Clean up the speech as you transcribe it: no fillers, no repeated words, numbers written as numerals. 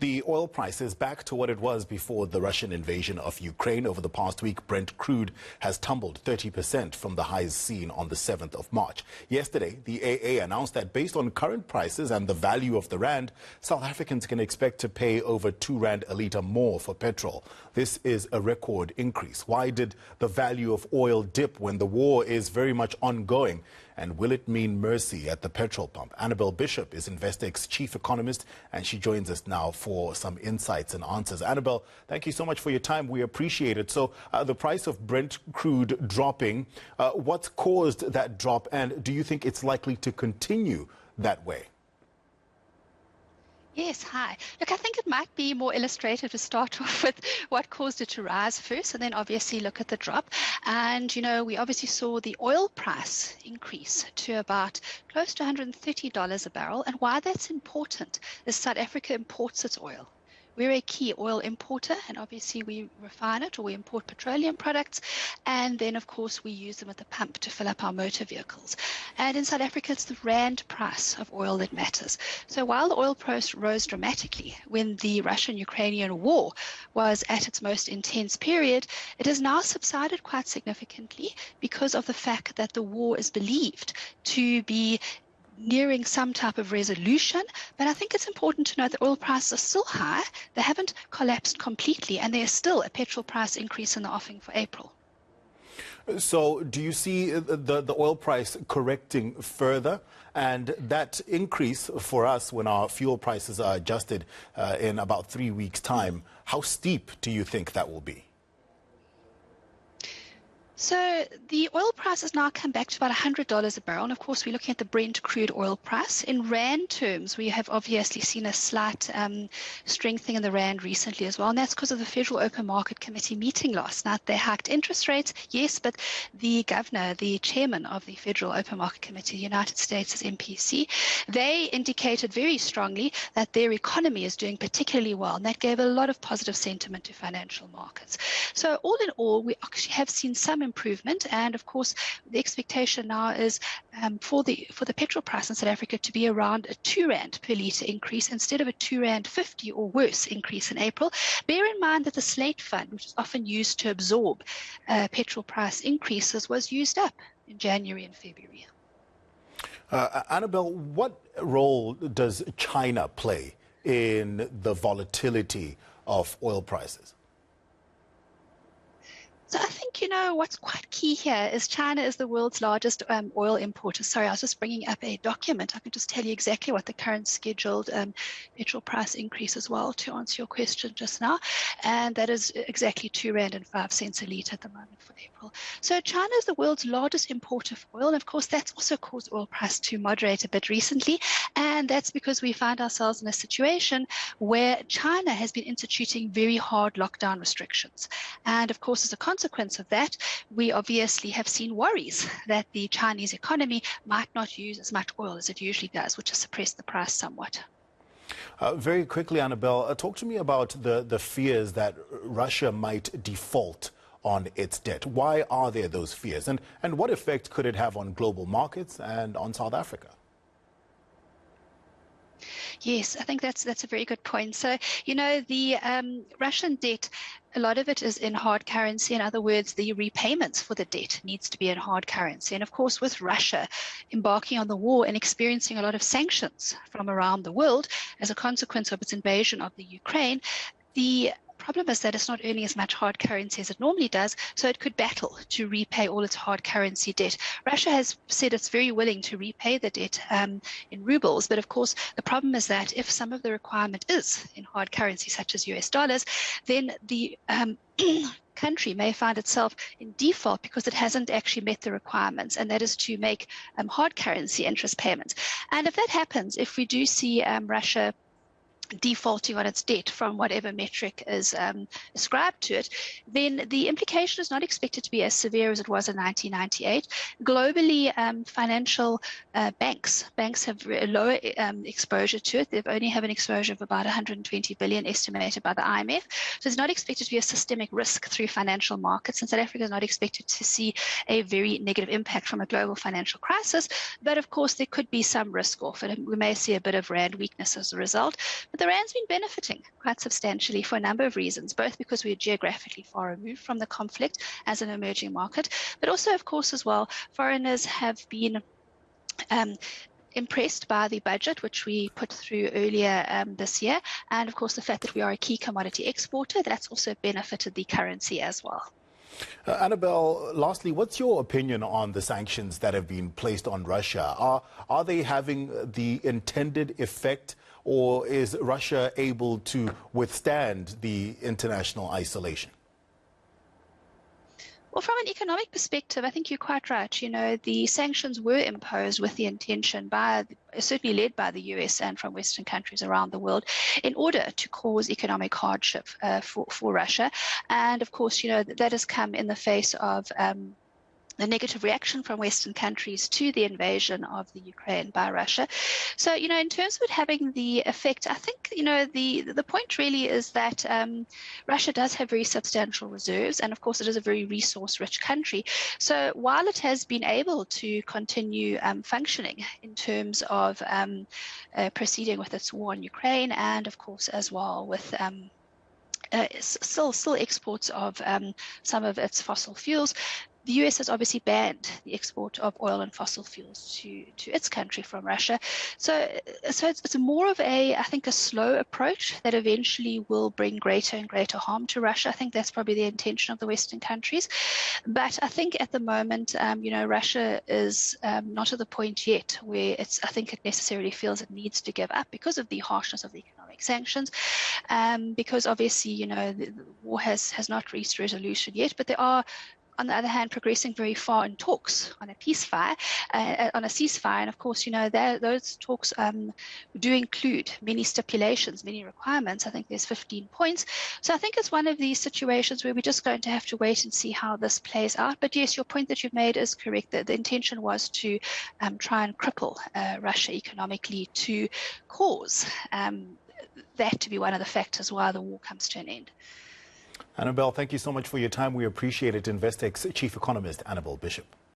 The oil price is back to what it was before the Russian invasion of Ukraine. Over the past week, Brent crude has tumbled 30% from the highs seen on the 7th of March. Yesterday, the AA announced that based on current prices and the value of the rand, South Africans can expect to pay over R2 a litre more for petrol. This is a record increase. Why did the value of oil dip when the war is very much ongoing? And will it mean mercy at the petrol pump? Annabel Bishop is Investec's chief economist, and she joins us now for some insights and answers. Annabel, thank you so much for your time. We appreciate it. So the price of Brent crude dropping, what's caused that drop, and do you think it's likely to continue that way? Yes, hi. Look, I think it might be more illustrative to start off with what caused it to rise first, and then obviously look at the drop. And, you know, we obviously saw the oil price increase to about close to $130 a barrel. And why that's important is South Africa imports its oil. We're a key oil importer, and obviously we refine it, or we import petroleum products, and then of course we use them at the pump to fill up our motor vehicles. And in South Africa, it's the rand price of oil that matters. So while the oil price rose dramatically when the Russian-Ukrainian war was at its most intense period, it has now subsided quite significantly because of the fact that the war is believed to be nearing some type of resolution. But I think it's important to note that oil prices are still high. They haven't collapsed completely, and there's still a petrol price increase in the offing for April. So do you see the oil price correcting further? And that increase for us when our fuel prices are adjusted in about 3 weeks' time, how steep do you think that will be? So the oil price has now come back to about $100 a barrel. And of course, we're looking at the Brent crude oil price. In rand terms, we have obviously seen a slight strengthening in the rand recently as well. And that's because of the Federal Open Market Committee meeting last night. They hiked interest rates, yes, but the governor, the chairman of the Federal Open Market Committee, the United States' MPC, they indicated very strongly that their economy is doing particularly well. And that gave a lot of positive sentiment to financial markets. So all in all, we actually have seen some improvement, and of course the expectation now is for the petrol price in South Africa to be around a R2 per litre increase instead of a R2.50 or worse increase in April. Bear in mind that the slate fund, which is often used to absorb petrol price increases, was used up in January and February. Annabel, what role does China play in the volatility of oil prices? So I think, you know, what's quite key here is China is the world's largest oil importer. Sorry, I was just bringing up a document. I can just tell you exactly what the current scheduled petrol price increase as well to answer your question just now. And that is exactly R2.05 a litre at the moment for April. So China is the world's largest importer of oil. And of course, that's also caused oil price to moderate a bit recently. And that's because we find ourselves in a situation where China has been instituting very hard lockdown restrictions. And of course, as a consequence of that, we obviously have seen worries that the Chinese economy might not use as much oil as it usually does, which has suppressed the price somewhat. Very quickly, Annabel, talk to me about the fears that Russia might default on its debt. Why are there those fears? And what effect could it have on global markets and on South Africa? Yes, I think that's a very good point. So, you know, the Russian debt, a lot of it is in hard currency. In other words, the repayments for the debt needs to be in hard currency. And of course, with Russia embarking on the war and experiencing a lot of sanctions from around the world as a consequence of its invasion of the Ukraine, the problem is that it's not earning as much hard currency as it normally does, so it could battle to repay all its hard currency debt. Russia has said it's very willing to repay the debt in rubles, but of course the problem is that if some of the requirement is in hard currency, such as US dollars, then the country may find itself in default because it hasn't actually met the requirements, and that is to make hard currency interest payments. And if that happens, if we do see Russia defaulting on its debt from whatever metric is ascribed to it, then the implication is not expected to be as severe as it was in 1998. Globally, financial banks have a lower exposure to it. They only have an exposure of about 120 billion estimated by the IMF. So it's not expected to be a systemic risk through financial markets, and South Africa is not expected to see a very negative impact from a global financial crisis. But of course, there could be some risk off, and we may see a bit of rand weakness as a result. But the rand's been benefiting quite substantially for a number of reasons, both because we're geographically far removed from the conflict as an emerging market, but also, of course, as well, foreigners have been impressed by the budget which we put through earlier this year, and of course the fact that we are a key commodity exporter, that's also benefited the currency as well. Annabel, lastly, what's your opinion on the sanctions that have been placed on Russia? Are they having the intended effect, or is Russia able to withstand the international isolation? Well, from an economic perspective, I think you're quite right. You know, the sanctions were imposed with the intention certainly led by the US and from Western countries around the world, in order to cause economic hardship for Russia. And of course, you know, that has come in the face of the negative reaction from Western countries to the invasion of the Ukraine by Russia. So, you know, in terms of it having the effect, I think, you know, the point really is that Russia does have very substantial reserves, and of course it is a very resource-rich country. So while it has been able to continue functioning in terms of proceeding with its war in Ukraine, and of course as well with still exports of some of its fossil fuels, the US has obviously banned the export of oil and fossil fuels to its country from Russia. So it's more of a, I think, a slow approach that eventually will bring greater and greater harm to Russia. I think that's probably the intention of the Western countries. But I think at the moment, you know, Russia is not at the point yet where I think it necessarily feels it needs to give up because of the harshness of the economic sanctions, because obviously, you know, the war has not reached resolution yet, but there are, on the other hand, progressing very far in talks on a ceasefire, and of course, you know, those talks do include many stipulations, many requirements. I think there's 15 points. So I think it's one of these situations where we're just going to have to wait and see how this plays out. But yes, your point that you've made is correct. The intention was to try and cripple Russia economically, to cause that to be one of the factors why the war comes to an end. Annabel, thank you so much for your time. We appreciate it. Investec's Chief Economist, Annabel Bishop.